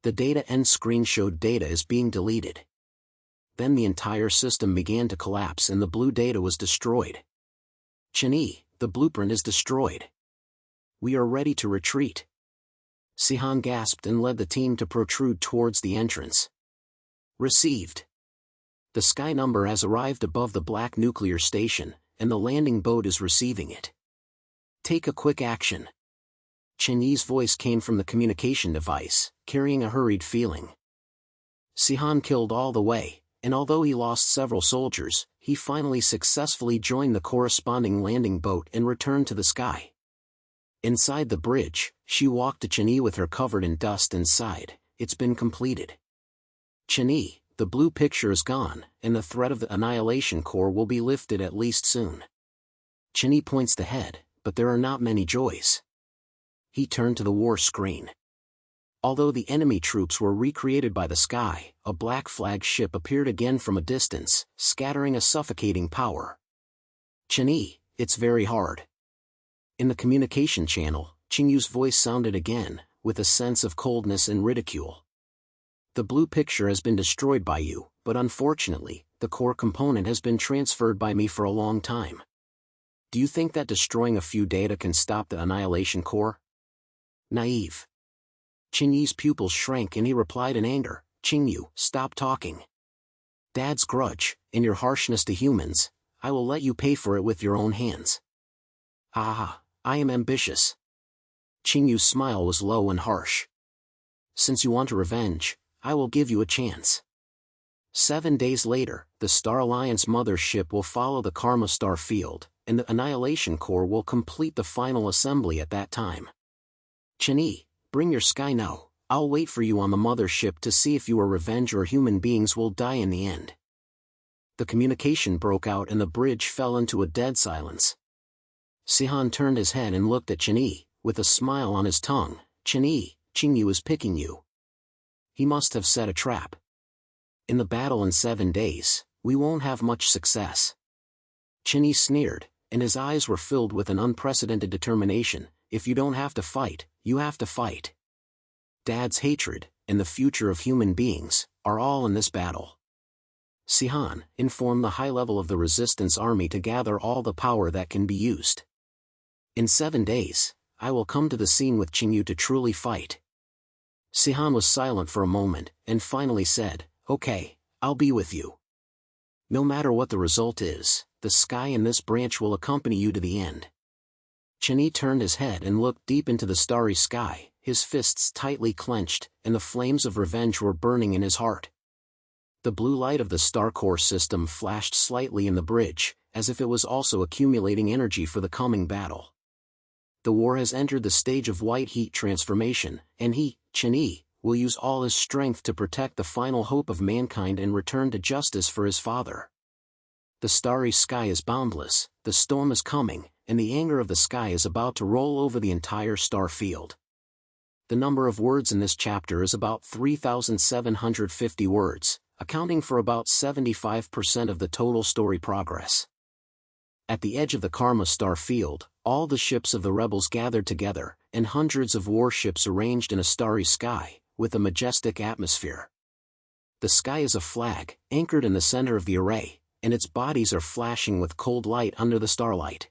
The data end screen showed data is being deleted. Then the entire system began to collapse and the blue data was destroyed. Chen-Yi, the blueprint is destroyed. We are ready to retreat. Sihan gasped and led the team to protrude towards the entrance. Received. The sky number has arrived above the black nuclear station, and the landing boat is receiving it. Take a quick action. Chen-Yi's voice came from the communication device, carrying a hurried feeling. Sihan killed all the way, and although he lost several soldiers, he finally successfully joined the corresponding landing boat and returned to the sky. Inside the bridge, she walked to Chen-Yi with her covered in dust and sighed, "It's been completed. Chen-Yi, the blue picture is gone, and the threat of the Annihilation Core will be lifted at least soon." Chen-Yi points the head, but there are not many joys. He turned to the war screen. Although the enemy troops were recreated by the sky, a black flag ship appeared again from a distance, scattering a suffocating power. "Chen-Yi, it's very hard." In the communication channel, Qingyu's voice sounded again, with a sense of coldness and ridicule. "The blue picture has been destroyed by you, but unfortunately, the core component has been transferred by me for a long time. Do you think that destroying a few data can stop the Annihilation Core?" Naive. Qingyi's pupils shrank and he replied in anger, "Qingyu, stop talking. Dad's grudge, in your harshness to humans, I will let you pay for it with your own hands." "Ah, I am ambitious." Qingyu's smile was low and harsh. "Since you want a revenge, I will give you a chance. 7 days later, the Star Alliance mothership will follow the Karma Star field, and the Annihilation Core will complete the final assembly at that time. Chen-Yi, bring your sky now. I'll wait for you on the mothership to see if you are revenge or human beings will die in the end." The communication broke out and the bridge fell into a dead silence. Sihan turned his head and looked at Chen-Yi, with a smile on his tongue. "Chen-Yi, Qingyu is picking you. He must have set a trap. In the battle in 7 days, we won't have much success." Chen-Yi sneered, and his eyes were filled with an unprecedented determination. "If you don't have to fight, you have to fight. Dad's hatred, and the future of human beings, are all in this battle." Sihan, inform the high level of the resistance army to gather all the power that can be used. In 7 days, I will come to the scene with Qingyu to truly fight. Sihan was silent for a moment, and finally said, "Okay, I'll be with you. No matter what the result is, the sky in this branch will accompany you to the end." Chen-Yi turned his head and looked deep into the starry sky, his fists tightly clenched, and the flames of revenge were burning in his heart. The blue light of the star core system flashed slightly in the bridge, as if it was also accumulating energy for the coming battle. The war has entered the stage of white heat transformation, and he, Chen-Yi, will use all his strength to protect the final hope of mankind and return to justice for his father. The starry sky is boundless, the storm is coming, and the anger of the sky is about to roll over the entire star field. The number of words in this chapter is about 3,750 words, accounting for about 75% of the total story progress. At the edge of the Karma Star field, all the ships of the rebels gathered together, and hundreds of warships arranged in a starry sky, with a majestic atmosphere. The sky is a flag, anchored in the center of the array, and its bodies are flashing with cold light under the starlight.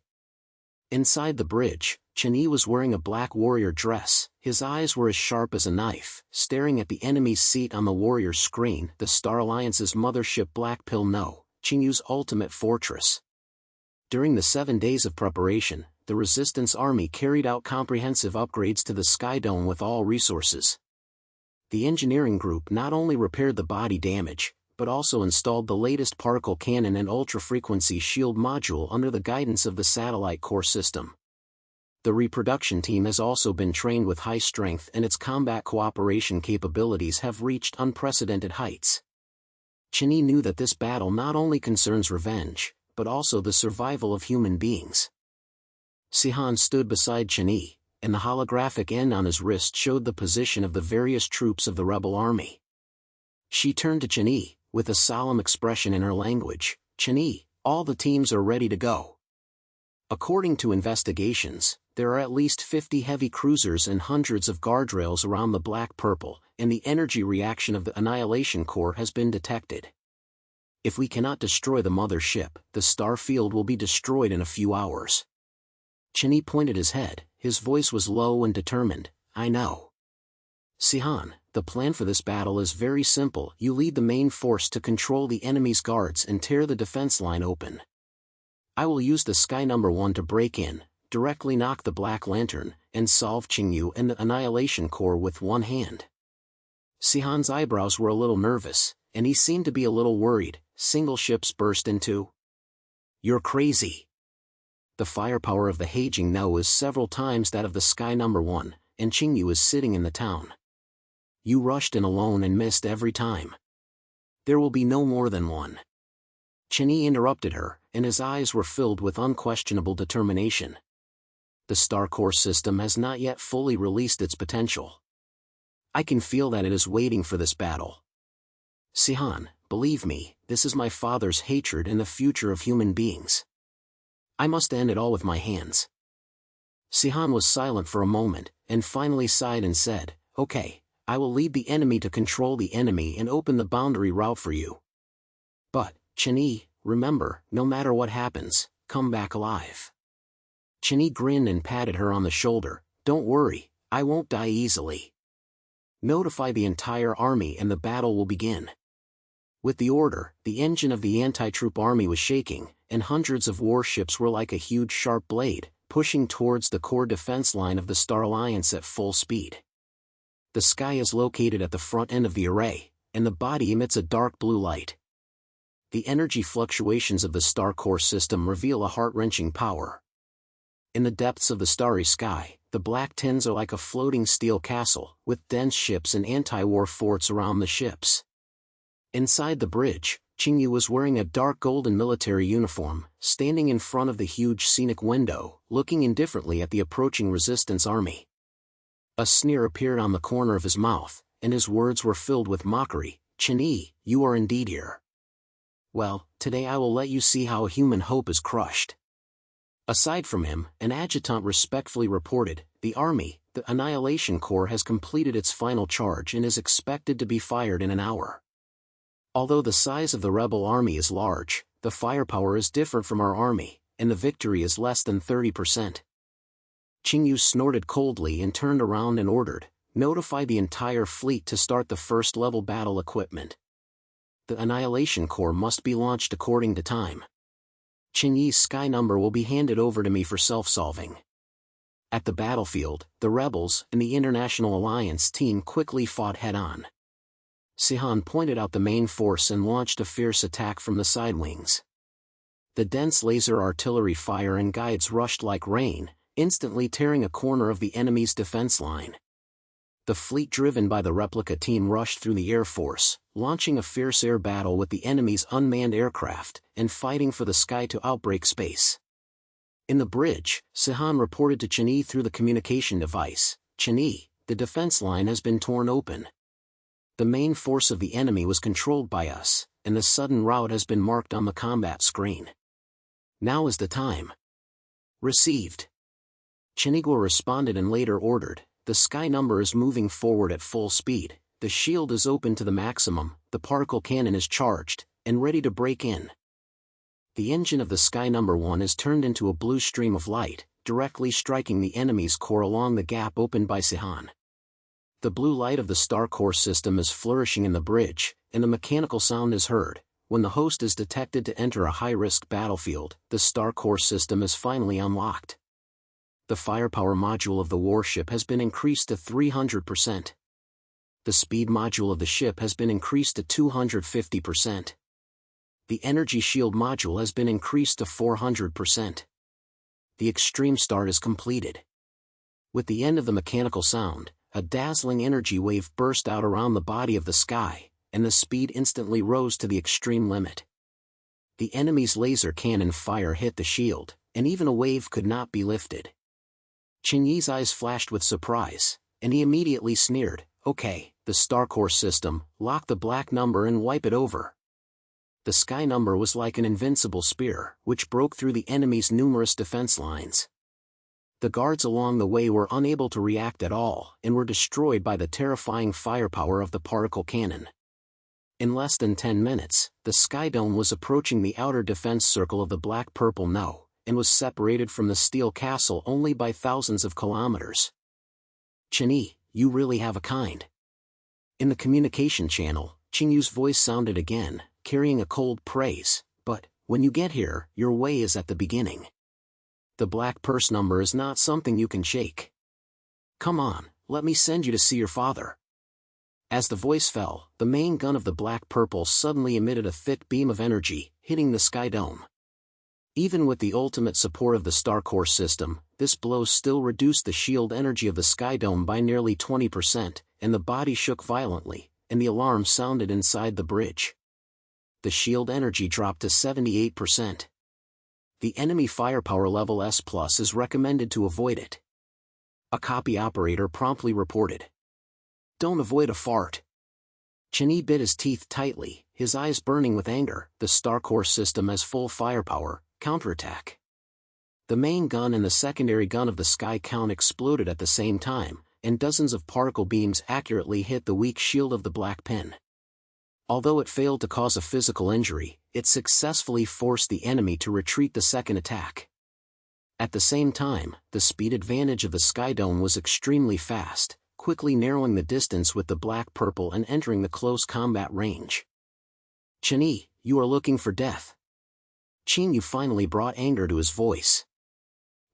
Inside the bridge, Chen-Yi was wearing a black warrior dress, his eyes were as sharp as a knife, staring at the enemy's seat on the warrior's screen, the Star Alliance's mothership Black Pill No, Qingyu's ultimate fortress. During the 7 days of preparation, the Resistance Army carried out comprehensive upgrades to the Sky Dome with all resources. The engineering group not only repaired the body damage, but also installed the latest particle cannon and ultra-frequency shield module under the guidance of the satellite core system. The reproduction team has also been trained with high strength and its combat cooperation capabilities have reached unprecedented heights. Chen-Yi knew that this battle not only concerns revenge, but also the survival of human beings. Sihan stood beside Chen-Yi, and the holographic N on his wrist showed the position of the various troops of the rebel army. She turned to Chen-Yi, with a solemn expression in her language, "Chen-Yi, all the teams are ready to go." According to investigations, there are at least 50 heavy cruisers and hundreds of guardrails around the black-purple, and the energy reaction of the Annihilation Core has been detected. If we cannot destroy the mother ship, the star field will be destroyed in a few hours. Chen Yi pointed his head, his voice was low and determined. I know. Sihan, the plan for this battle is very simple. You lead the main force to control the enemy's guards and tear the defense line open. I will use the Sky No. 1 to break in, directly knock the Black Lantern, and solve Qingyu and the Annihilation Core with one hand. Sihan's eyebrows were a little nervous, and he seemed to be a little worried. Single ships burst into. You're crazy. The firepower of the Heijing No is several times that of the Sky No. 1, and Qingyu is sitting in the town. You rushed in alone and missed every time. There will be no more than one. Chen Yi interrupted her, and his eyes were filled with unquestionable determination. The Star Core system has not yet fully released its potential. I can feel that it is waiting for this battle. Sihan, believe me, this is my father's hatred and the future of human beings. I must end it all with my hands. Sihan was silent for a moment, and finally sighed and said, Okay, I will lead the enemy to control the enemy and open the boundary route for you. But, Chen Yi, remember, no matter what happens, come back alive. Chen Yi grinned and patted her on the shoulder. Don't worry, I won't die easily. Notify the entire army and the battle will begin. With the order, the engine of the anti-troop army was shaking, and hundreds of warships were like a huge sharp blade, pushing towards the core defense line of the Star Alliance at full speed. The sky is located at the front end of the array, and the body emits a dark blue light. The energy fluctuations of the Star Core system reveal a heart-wrenching power. In the depths of the starry sky, the black tins are like a floating steel castle, with dense ships and anti-war forts around the ships. Inside the bridge, Qingyu was wearing a dark golden military uniform, standing in front of the huge scenic window, looking indifferently at the approaching resistance army. A sneer appeared on the corner of his mouth, and his words were filled with mockery. Chen Yi, you are indeed here. Well, today I will let you see how human hope is crushed. Aside from him, an adjutant respectfully reported, the army, the Annihilation Corps has completed its final charge and is expected to be fired in an hour. Although the size of the rebel army is large, the firepower is different from our army, and the victory is less than 30%. Qingyu snorted coldly and turned around and ordered, notify the entire fleet to start the first-level battle equipment. The Annihilation Corps must be launched according to time. Chen Yi's Sky number will be handed over to me for self-solving. At the battlefield, the rebels and the International Alliance team quickly fought head-on. Sihan pointed out the main force and launched a fierce attack from the side wings. The dense laser artillery fire and guides rushed like rain, instantly tearing a corner of the enemy's defense line. The fleet driven by the replica team rushed through the Air Force, launching a fierce air battle with the enemy's unmanned aircraft, and fighting for the sky to outbreak space. In the bridge, Sihan reported to Chen Yi through the communication device, Chen Yi, the defense line has been torn open. The main force of the enemy was controlled by us, and the sudden rout has been marked on the combat screen. Now is the time. Received. Chenigua responded and later ordered, the Sky number is moving forward at full speed, the shield is open to the maximum, the particle cannon is charged, and ready to break in. The engine of the Sky number 1 is turned into a blue stream of light, directly striking the enemy's core along the gap opened by Sihan. The blue light of the Star Core system is flourishing in the bridge, and a mechanical sound is heard. When the host is detected to enter a high-risk battlefield, the Star Core system is finally unlocked. The firepower module of the warship has been increased to 300%. The speed module of the ship has been increased to 250%. The energy shield module has been increased to 400%. The extreme start is completed. With the end of the mechanical sound, a dazzling energy wave burst out around the body of the sky, and the speed instantly rose to the extreme limit. The enemy's laser cannon fire hit the shield, and even a wave could not be lifted. Chen Yi's eyes flashed with surprise, and he immediately sneered, okay, the Star Core system, lock the black number and wipe it over. The Sky number was like an invincible spear, which broke through the enemy's numerous defense lines. The guards along the way were unable to react at all and were destroyed by the terrifying firepower of the particle cannon. In less than 10 minutes, the Sky Dome was approaching the outer defense circle of the black-purple No, and was separated from the steel castle only by thousands of kilometers. "Chen-Yi, you really have a kind." In the communication channel, Qing-Yu's voice sounded again, carrying a cold praise, "But, when you get here, your way is at the beginning. The black purse number is not something you can shake. Come on, let me send you to see your father." As the voice fell, the main gun of the black-purple suddenly emitted a thick beam of energy, hitting the Sky Dome. Even with the ultimate support of the Star Core system, this blow still reduced the shield energy of the Sky Dome by nearly 20%, and the body shook violently, and the alarm sounded inside the bridge. The shield energy dropped to 78%. The enemy firepower level S+ is recommended to avoid it. A copy operator promptly reported. "Don't avoid a fart." Chen-Yi bit his teeth tightly, his eyes burning with anger. The Star Core system has full firepower, counterattack. The main gun and the secondary gun of the Sky Count exploded at the same time, and dozens of particle beams accurately hit the weak shield of the Black Pin. Although it failed to cause a physical injury, it successfully forced the enemy to retreat the second attack. At the same time, the speed advantage of the Sky Dome was extremely fast, quickly narrowing the distance with the black-purple and entering the close combat range. "Chen-Yi, you are looking for death." Qing-Yu finally brought anger to his voice.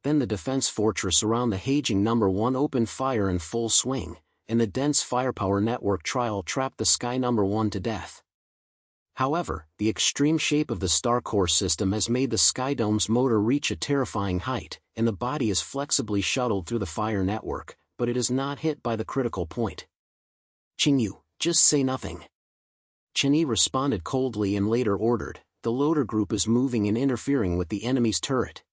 Then the defense fortress around the Heijing No. 1 opened fire in full swing, and the dense firepower network trial trapped the Sky No. 1 to death. However, the extreme shape of the Star Core system has made the Sky Dome's motor reach a terrifying height, and the body is flexibly shuttled through the fire network, but it is not hit by the critical point. "Qing-Yu, just say nothing." Chen-Yi responded coldly and later ordered, "The loader group is moving and interfering with the enemy's turret.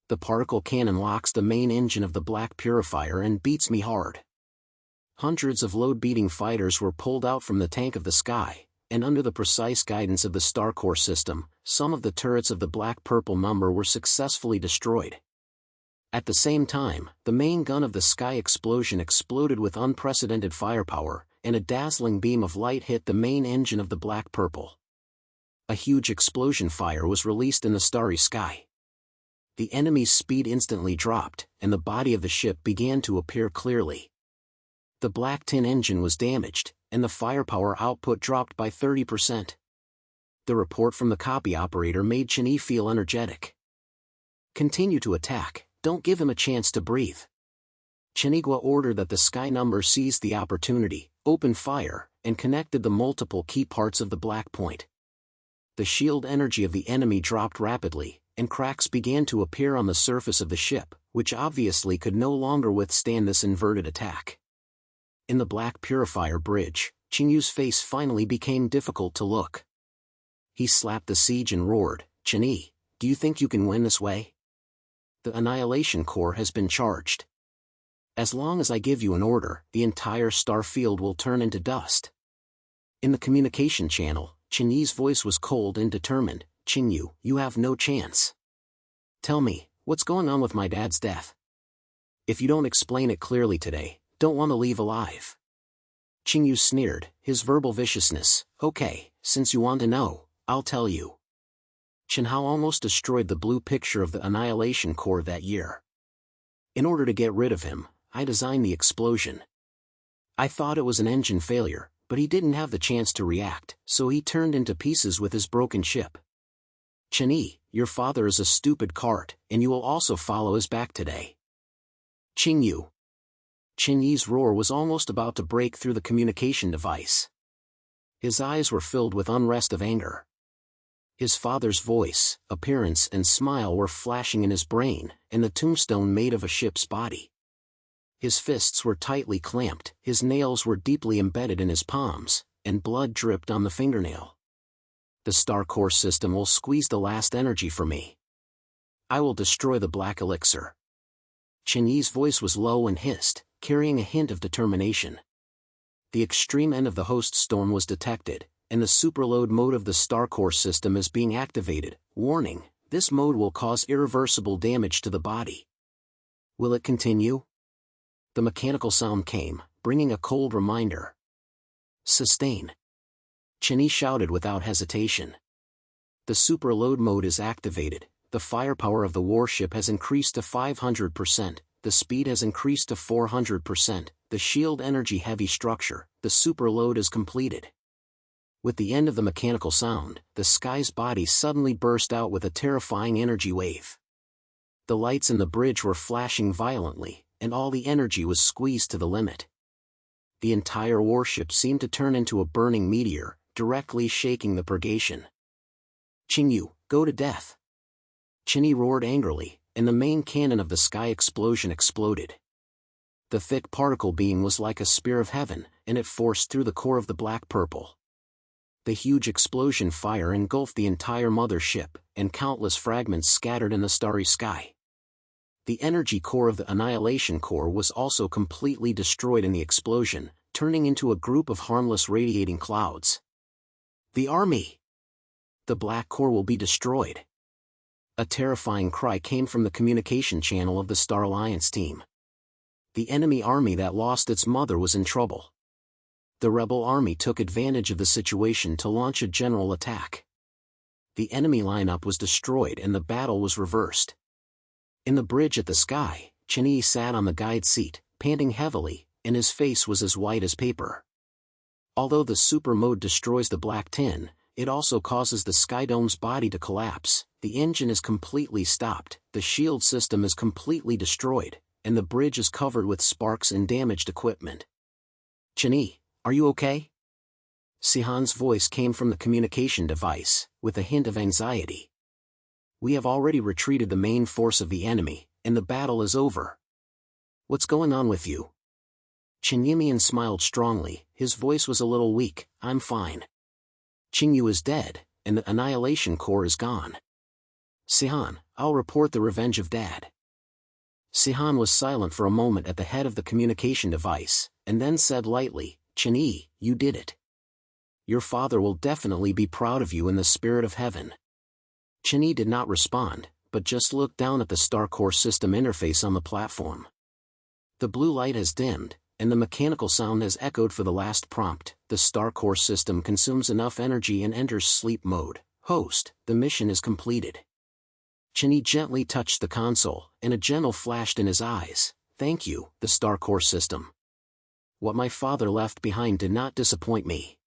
The particle cannon locks the main engine of the black purifier and beats me hard." Hundreds of load-beating fighters were pulled out from the tank of the sky, and under the precise guidance of the Star Core system, some of the turrets of the black-purple number were successfully destroyed. At the same time, the main gun of the Sky Explosion exploded with unprecedented firepower, and a dazzling beam of light hit the main engine of the black-purple. A huge explosion fire was released in the starry sky. The enemy's speed instantly dropped, and the body of the ship began to appear clearly. The black tin engine was damaged, and the firepower output dropped by 30%. The report from the copy operator made Chen-Yi feel energetic. "Continue to attack, don't give him a chance to breathe." Chenigua ordered that the Sky number seize the opportunity, open fire, and connected the multiple key parts of the Black Point. The shield energy of the enemy dropped rapidly, and cracks began to appear on the surface of the ship, which obviously could no longer withstand this inverted attack. In the Black Purifier bridge, Qing-Yu's face finally became difficult to look. He slapped the siege and roared, "Chen-Yi, do you think you can win this way? The Annihilation Core has been charged. As long as I give you an order, the entire star field will turn into dust." In the communication channel, Chen-Yi's voice was cold and determined. "Qing-Yu, you have no chance. Tell me, what's going on with my dad's death? If you don't explain it clearly today, don't want to leave alive." Qing-Yu sneered, his verbal viciousness. "Okay, since you want to know, I'll tell you. Chen Hao almost destroyed the blue picture of the Annihilation Core that year. In order to get rid of him, I designed the explosion. I thought it was an engine failure, but he didn't have the chance to react, so he turned into pieces with his broken ship. Chen-Yi, your father is a stupid cart, and you will also follow his back today." "Qing-Yu." Chen-Yi's roar was almost about to break through the communication device. His eyes were filled with unrest of anger. His father's voice, appearance and smile were flashing in his brain, and the tombstone made of a ship's body. His fists were tightly clamped, his nails were deeply embedded in his palms, and blood dripped on the fingernail. "The Star Core system will squeeze the last energy from me. I will destroy the black elixir." Chen-Yi's voice was low and hissed, carrying a hint of determination. The extreme end of the host storm was detected, and the superload mode of the Star Core system is being activated. Warning, this mode will cause irreversible damage to the body. Will it continue? The mechanical sound came, bringing a cold reminder. Sustain. Chinny shouted without hesitation. The superload mode is activated, the firepower of the warship has increased to 500%, the speed has increased to 400%, the shield energy heavy structure, the superload is completed. With the end of the mechanical sound, the sky's body suddenly burst out with a terrifying energy wave. The lights in the bridge were flashing violently, and all the energy was squeezed to the limit. The entire warship seemed to turn into a burning meteor, directly shaking the purgation. Qingyu, go to death! Chinny roared angrily, and the main cannon of the sky explosion exploded. The thick particle beam was like a spear of heaven, and it forced through the core of the black-purple. The huge explosion fire engulfed the entire mothership, and countless fragments scattered in the starry sky. The energy core of the annihilation core was also completely destroyed in the explosion, turning into a group of harmless radiating clouds. The army! The black core will be destroyed. A terrifying cry came from the communication channel of the Star Alliance team. The enemy army that lost its mother was in trouble. The rebel army took advantage of the situation to launch a general attack. The enemy lineup was destroyed and the battle was reversed. In the bridge at the sky, Chinny sat on the guide seat, panting heavily, and his face was as white as paper. Although the super mode destroys the black tin, it also causes the Skydome's body to collapse, the engine is completely stopped, the shield system is completely destroyed, and the bridge is covered with sparks and damaged equipment. Chinny, are you okay? Sihan's voice came from the communication device, with a hint of anxiety. We have already retreated the main force of the enemy, and the battle is over. What's going on with you? Qingyimian smiled strongly, his voice was a little weak. I'm fine. Qingyu is dead, and the annihilation core is gone. Sihan, I'll report the revenge of Dad. Sihan was silent for a moment at the head of the communication device, and then said lightly, Qinyi, you did it. Your father will definitely be proud of you in the spirit of heaven. Qinyi did not respond, but just looked down at the Star Core system interface on the platform. The blue light has dimmed, and the mechanical sound has echoed for the last prompt. The Star Core system consumes enough energy and enters sleep mode. Host, the mission is completed. Qinyi gently touched the console, and a gentle flashed in his eyes. Thank you, the Star Core system. What my father left behind did not disappoint me.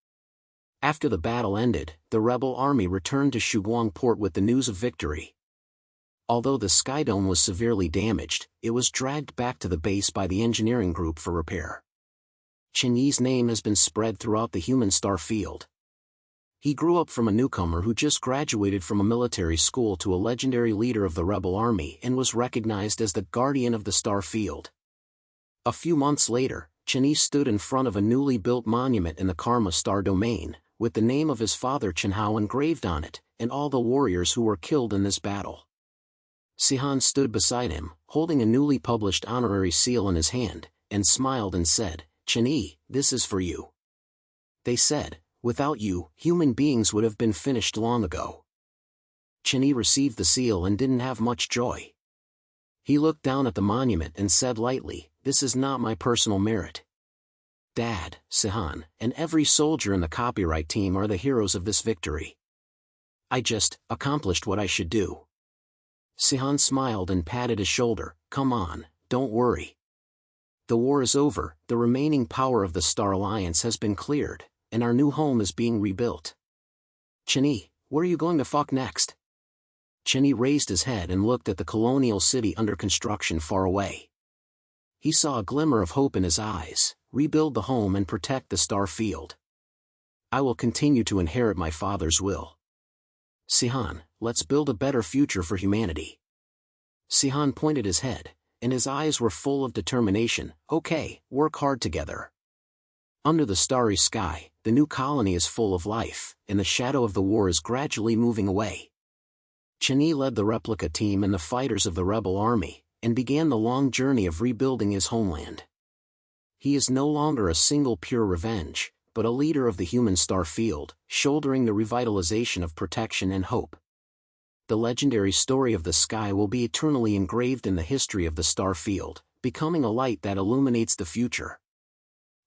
After the battle ended, the rebel army returned to Shuguang port with the news of victory. Although the Skydome was severely damaged, it was dragged back to the base by the engineering group for repair. Qinyi's name has been spread throughout the human star field. He grew up from a newcomer who just graduated from a military school to a legendary leader of the rebel army and was recognized as the guardian of the star field. A few months later, Qinyi stood in front of a newly built monument in the Karma Star domain, with the name of his father Qinhao engraved on it, and all the warriors who were killed in this battle. Sihan stood beside him, holding a newly published honorary seal in his hand, and smiled and said, Qinyi, this is for you. They said, without you, human beings would have been finished long ago. Qinyi received the seal and didn't have much joy. He looked down at the monument and said lightly, this is not my personal merit. Dad, Sihan, and every soldier in the copyright team are the heroes of this victory. I just accomplished what I should do. Sihan smiled and patted his shoulder. Come on, don't worry. The war is over, the remaining power of the Star Alliance has been cleared, and our new home is being rebuilt. Qinyi, where are you going to fuck next? Qinyi raised his head and looked at the colonial city under construction far away. He saw a glimmer of hope in his eyes. Rebuild the home and protect the star field. I will continue to inherit my father's will. Sihan, let's build a better future for humanity. Sihan pointed his head, and his eyes were full of determination. Okay, work hard together. Under the starry sky, the new colony is full of life, and the shadow of the war is gradually moving away. Qinyi led the replica team and the fighters of the rebel army, and began the long journey of rebuilding his homeland. He is no longer a single pure revenge, but a leader of the human star field, shouldering the revitalization of protection and hope. the legendary story of the sky will be eternally engraved in the history of the star field, becoming a light that illuminates the future.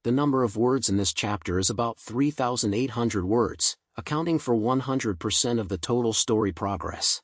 The number of words in this chapter is about 3,800 words, accounting for 100% of the total story progress.